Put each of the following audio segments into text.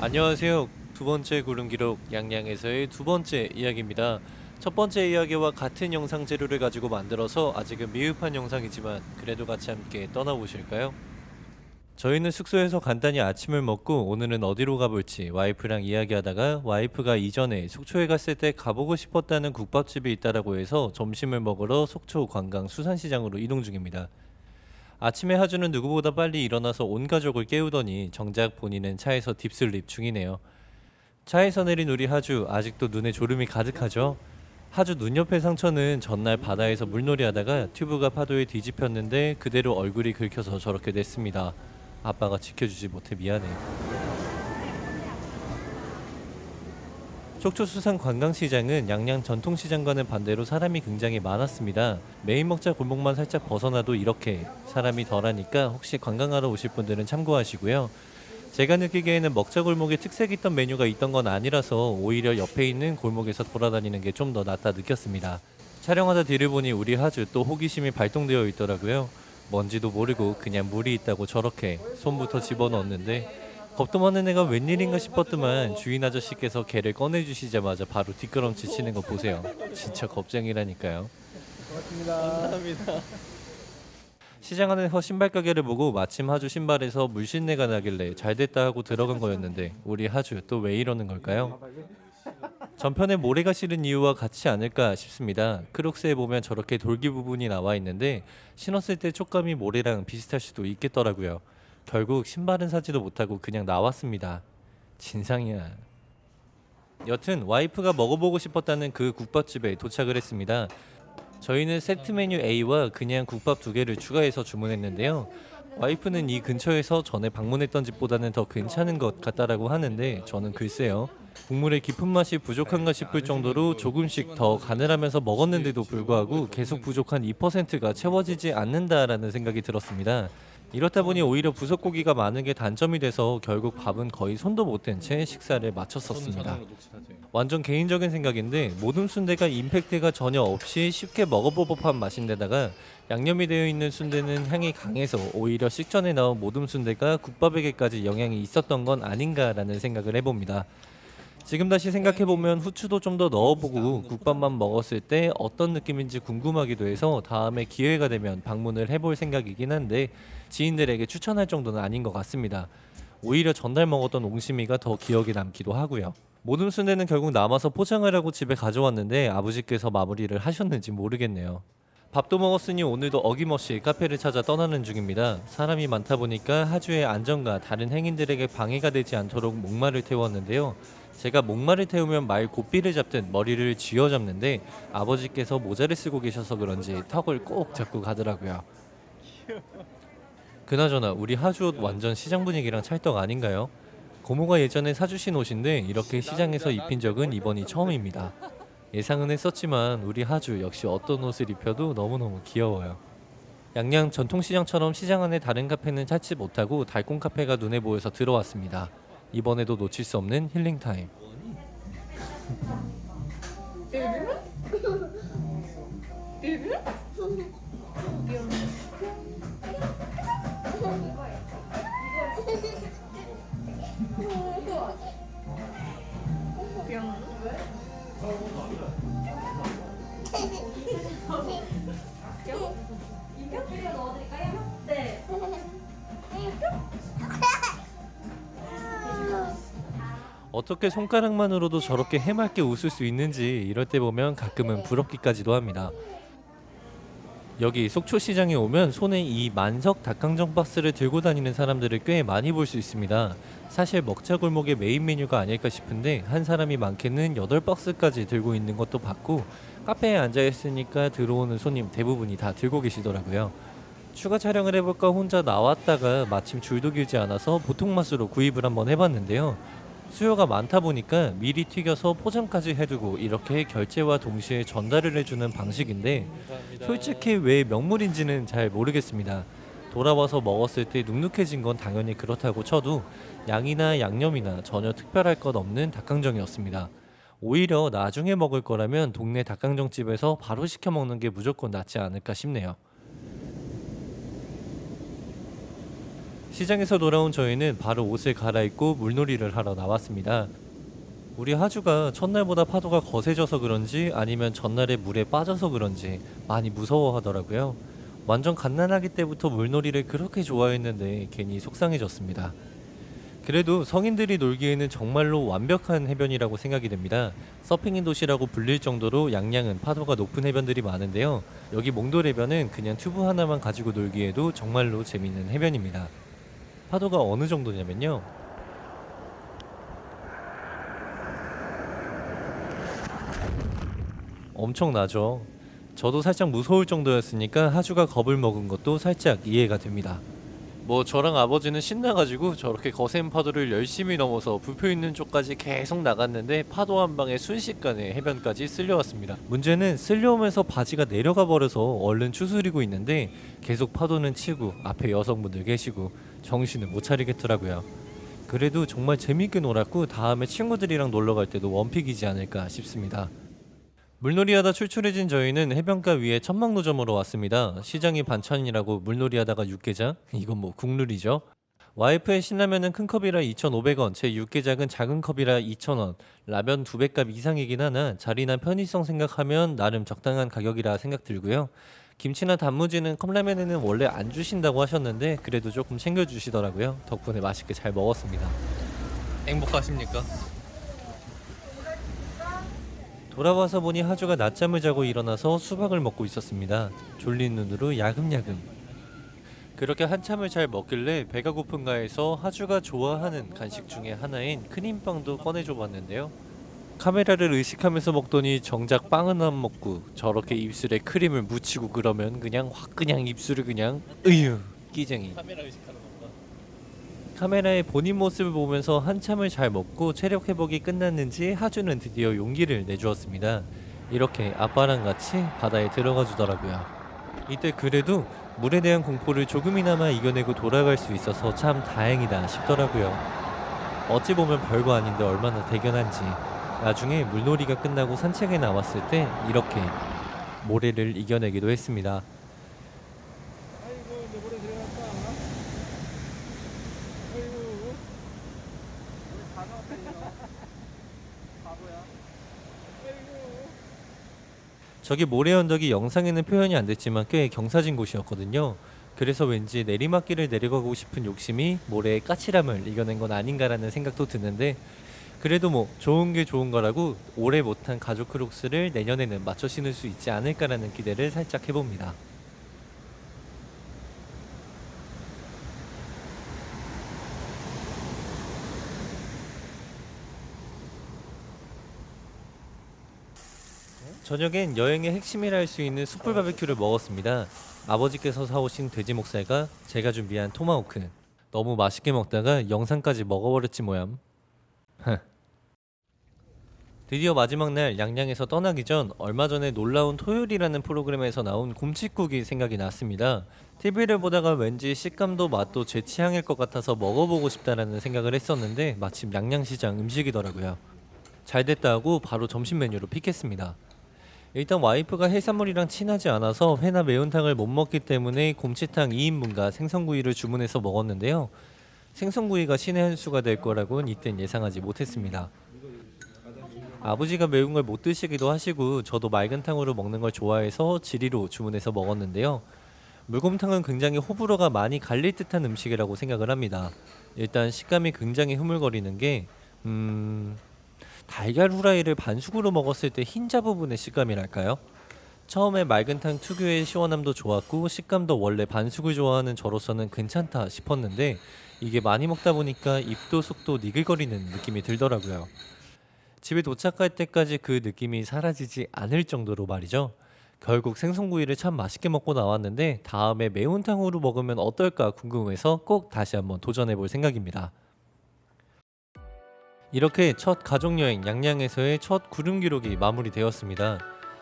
안녕하세요. 두 번째 구름 기록 양양에서의 두 번째 이야기입니다. 첫 번째 이야기와 같은 영상 재료를 가지고 만들어서 아직은 미흡한 영상이지만 그래도 같이 함께 떠나보실까요? 저희는 숙소에서 간단히 아침을 먹고 오늘은 어디로 가볼지 와이프랑 이야기하다가 와이프가 이전에 속초에 갔을 때 가보고 싶었다는 국밥집이 있다라고 해서 점심을 먹으러 속초 관광 수산시장으로 이동 중입니다. 아침에 하주는 누구보다 빨리 일어나서 온 가족을 깨우더니 정작 본인은 차에서 딥슬립 중이네요. 차에서 내린 우리 하주 아직도 눈에 졸음이 가득하죠. 하주 눈 옆의 상처는 전날 바다에서 물놀이 하다가 튜브가 파도에 뒤집혔는데 그대로 얼굴이 긁혀서 저렇게 됐습니다. 아빠가 지켜주지 못해 미안해. 속초수산 관광시장은 양양 전통시장과는 반대로 사람이 굉장히 많았습니다. 메인 먹자 골목만 살짝 벗어나도 이렇게 사람이 덜하니까 혹시 관광하러 오실 분들은 참고하시고요. 제가 느끼기에는 먹자 골목에 특색 있던 메뉴가 있던 건 아니라서 오히려 옆에 있는 골목에서 돌아다니는 게 좀 더 낫다 느꼈습니다. 촬영하다 뒤를 보니 우리 하주 또 호기심이 발동되어 있더라고요. 뭔지도 모르고 그냥 물이 있다고 저렇게 손부터 집어넣었는데 겁도 많은 애가 웬일인가 싶었더만 주인 아저씨께서 개를 꺼내주시자마자 바로 뒷걸음질 치는 거 보세요. 진짜 겁쟁이라니까요. 감사합니다. 시장 안에서 신발 가게를 보고 마침 하주 신발에서 물신내가 나길래 잘됐다 하고 들어간 거였는데 우리 하주 또 왜 이러는 걸까요? 전편에 모래가 실은 이유와 같지 않을까 싶습니다. 크록스에 보면 저렇게 돌기 부분이 나와 있는데 신었을 때 촉감이 모래랑 비슷할 수도 있겠더라고요. 결국 신발은 사지도 못하고 그냥 나왔습니다. 진상이야. 여튼 와이프가 먹어보고 싶었다는 그 국밥집에 도착을 했습니다. 저희는 세트 메뉴 A와 그냥 국밥 두 개를 추가해서 주문했는데요. 와이프는 이 근처에서 전에 방문했던 집보다는 더 괜찮은 것 같다라고 하는데 저는 글쎄요. 국물의 깊은 맛이 부족한가 싶을 정도로 조금씩 더 간을 하면서 먹었는데도 불구하고 계속 부족한 2%가 채워지지 않는다라는 생각이 들었습니다. 이렇다 보니 오히려 부속고기가 많은 게 단점이 돼서 결국 밥은 거의 손도 못 댄 채 식사를 마쳤었습니다. 완전 개인적인 생각인데 모듬 순대가 임팩트가 전혀 없이 쉽게 먹어볼 법한 맛인데다가 양념이 되어 있는 순대는 향이 강해서 오히려 식전에 나온 모듬 순대가 국밥에게까지 영향이 있었던 건 아닌가라는 생각을 해봅니다. 지금 다시 생각해보면 후추도 좀 더 넣어보고 국밥만 먹었을 때 어떤 느낌인지 궁금하기도 해서 다음에 기회가 되면 방문을 해볼 생각이긴 한데 지인들에게 추천할 정도는 아닌 것 같습니다. 오히려 전날 먹었던 옹심이가 더 기억에 남기도 하고요. 모든 순대는 결국 남아서 포장을 하고 집에 가져왔는데 아버지께서 마무리를 하셨는지 모르겠네요. 밥도 먹었으니 오늘도 어김없이 카페를 찾아 떠나는 중입니다. 사람이 많다 보니까 하주의 안전과 다른 행인들에게 방해가 되지 않도록 목마를 태웠는데요. 제가 목마를 태우면 말 고삐를 잡듯 머리를 쥐어잡는데 아버지께서 모자를 쓰고 계셔서 그런지 턱을 꼭 잡고 가더라고요. 그나저나 우리 하주 옷 완전 시장 분위기랑 찰떡 아닌가요? 고모가 예전에 사주신 옷인데 이렇게 시장에서 입힌 적은 이번이 처음입니다. 예상은 했었지만 우리 하주 역시 어떤 옷을 입혀도 너무너무 귀여워요. 양양 전통시장처럼 시장 안에 다른 카페는 찾지 못하고 달콤 카페가 눈에 보여서 들어왔습니다. 이번에도 놓칠 수 없는 힐링 타임. 어떻게 손가락만으로도 저렇게 해맑게 웃을 수 있는지 이럴 때 보면 가끔은 부럽기까지도 합니다. 여기 속초시장에 오면 손에 이 만석 닭강정 박스를 들고 다니는 사람들을 꽤 많이 볼 수 있습니다. 사실 먹자골목의 메인 메뉴가 아닐까 싶은데 한 사람이 많게는 8박스까지 들고 있는 것도 봤고 카페에 앉아있으니까 들어오는 손님 대부분이 다 들고 계시더라고요. 추가 촬영을 해볼까 혼자 나왔다가 마침 줄도 길지 않아서 보통 맛으로 구입을 한번 해봤는데요. 수요가 많다 보니까 미리 튀겨서 포장까지 해두고 이렇게 결제와 동시에 전달을 해주는 방식인데 솔직히 왜 명물인지는 잘 모르겠습니다. 돌아와서 먹었을 때 눅눅해진 건 당연히 그렇다고 쳐도 양이나 양념이나 전혀 특별할 것 없는 닭강정이었습니다. 오히려 나중에 먹을 거라면 동네 닭강정집에서 바로 시켜 먹는 게 무조건 낫지 않을까 싶네요. 시장에서 돌아온 저희는 바로 옷을 갈아입고 물놀이를 하러 나왔습니다. 우리 하주가 첫날보다 파도가 거세져서 그런지 아니면 전날에 물에 빠져서 그런지 많이 무서워하더라고요. 완전 갓난아기 때부터 물놀이를 그렇게 좋아했는데 괜히 속상해졌습니다. 그래도 성인들이 놀기에는 정말로 완벽한 해변이라고 생각이 됩니다. 서핑의 도시라고 불릴 정도로 양양은 파도가 높은 해변들이 많은데요. 여기 몽돌 해변은 그냥 튜브 하나만 가지고 놀기에도 정말로 재밌는 해변입니다. 파도가 어느 정도냐면요. 엄청나죠. 저도 살짝 무서울 정도였으니까 하주가 겁을 먹은 것도 살짝 이해가 됩니다. 뭐 저랑 아버지는 신나가지고 저렇게 거센 파도를 열심히 넘어서 부표 있는 쪽까지 계속 나갔는데 파도 한 방에 순식간에 해변까지 쓸려왔습니다. 문제는 쓸려오면서 바지가 내려가 버려서 얼른 추스리고 있는데 계속 파도는 치고 앞에 여성분들 계시고 정신을 못 차리겠더라고요. 그래도 정말 재밌게 놀았고 다음에 친구들이랑 놀러 갈 때도 원픽이지 않을까 싶습니다. 물놀이하다 출출해진 저희는 해변가 위에 천막노점으로 왔습니다. 시장이 반찬이라고 물놀이하다가 육개장? 이건 뭐 국룰이죠. 와이프의 신라면은 큰 컵이라 2,500원, 제 육개장은 작은 컵이라 2,000원. 라면 2배값 이상이긴 하나 자리나 편의성 생각하면 나름 적당한 가격이라 생각 들고요. 김치나 단무지는 컵라면에는 원래 안 주신다고 하셨는데 그래도 조금 챙겨주시더라고요. 덕분에 맛있게 잘 먹었습니다. 행복하십니까? 돌아와서 보니 하주가 낮잠을 자고 일어나서 수박을 먹고 있었습니다. 졸린 눈으로 야금야금. 그렇게 한참을 잘 먹길래 배가 고픈가 해서 하주가 좋아하는 간식 중에 하나인 크림빵도 꺼내줘 봤는데요. 카메라를 의식하면서 먹더니 정작 빵은 안 먹고 저렇게 입술에 크림을 묻히고 그러면 그냥 확 그냥 입술을 그냥 으유 끼쟁이. 카메라 의식하는 건가? 카메라에 본인 모습을 보면서 한참을 잘 먹고 체력 회복이 끝났는지 하주는 드디어 용기를 내주었습니다. 이렇게 아빠랑 같이 바다에 들어가 주더라고요. 이때 그래도 물에 대한 공포를 조금이나마 이겨내고 돌아갈 수 있어서 참 다행이다 싶더라고요. 어찌 보면 별거 아닌데 얼마나 대견한지. 나중에 물놀이가 끝나고 산책에 나왔을 때 이렇게 모래를 이겨내기도 했습니다. 아이고, 내 모래 들어갔다. 아이고, 우리 다 나왔다, 이거. 바보야. 아이고. 저기 모래 언덕이 영상에는 표현이 안 됐지만 꽤 경사진 곳이었거든요. 그래서 왠지 내리막길을 내려가고 싶은 욕심이 모래의 까칠함을 이겨낸 건 아닌가라는 생각도 드는데 그래도 뭐 좋은 게 좋은 거라고 오래 못한 가죽 크록스를 내년에는 맞춰 신을 수 있지 않을까라는 기대를 살짝 해봅니다. 저녁엔 여행의 핵심이라 할 수 있는 숯불 바베큐를 먹었습니다. 아버지께서 사오신 돼지 목살과 제가 준비한 토마호크. 너무 맛있게 먹다가 영상까지 먹어버렸지 뭐얌. 드디어 마지막 날 양양에서 떠나기 전 얼마 전에 놀라운 토요일이라는 프로그램에서 나온 곰칫국이 생각이 났습니다. TV를 보다가 왠지 식감도 맛도 제 취향일 것 같아서 먹어보고 싶다라는 생각을 했었는데 마침 양양시장 음식이더라고요. 잘됐다 하고 바로 점심 메뉴로 픽했습니다. 일단 와이프가 해산물이랑 친하지 않아서 회나 매운탕을 못 먹기 때문에 곰치탕 2인분과 생선구이를 주문해서 먹었는데요. 생선구이가 신의 한 수가 될 거라고는 이땐 예상하지 못했습니다. 아버지가 매운 걸 못 드시기도 하시고 저도 맑은 탕으로 먹는 걸 좋아해서 지리로 주문해서 먹었는데요. 물곰탕은 굉장히 호불호가 많이 갈릴 듯한 음식이라고 생각을 합니다. 일단 식감이 굉장히 흐물거리는 게 달걀 후라이를 반숙으로 먹었을 때 흰자 부분의 식감이랄까요? 처음에 맑은탕 특유의 시원함도 좋았고 식감도 원래 반숙을 좋아하는 저로서는 괜찮다 싶었는데 이게 많이 먹다 보니까 입도 속도 니글거리는 느낌이 들더라고요. 집에 도착할 때까지 그 느낌이 사라지지 않을 정도로 말이죠. 결국 생선구이를 참 맛있게 먹고 나왔는데 다음에 매운탕으로 먹으면 어떨까 궁금해서 꼭 다시 한번 도전해 볼 생각입니다. 이렇게 첫 가족여행 양양에서의 첫 구름 기록이 마무리되었습니다.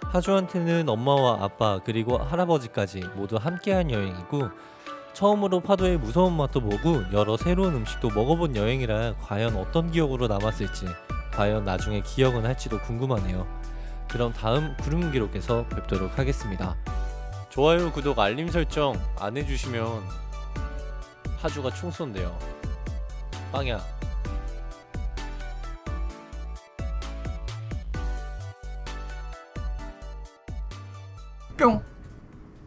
하주한테는 엄마와 아빠 그리고 할아버지까지 모두 함께한 여행이고 처음으로 파도의 무서운 맛도 보고 여러 새로운 음식도 먹어본 여행이라 과연 어떤 기억으로 남았을지 과연 나중에 기억은 할지도 궁금하네요. 그럼 다음 구름 기록에서 뵙도록 하겠습니다. 좋아요, 구독, 알림 설정 안 해주시면 하주가 총 쏜대요. 빵야. 뿅.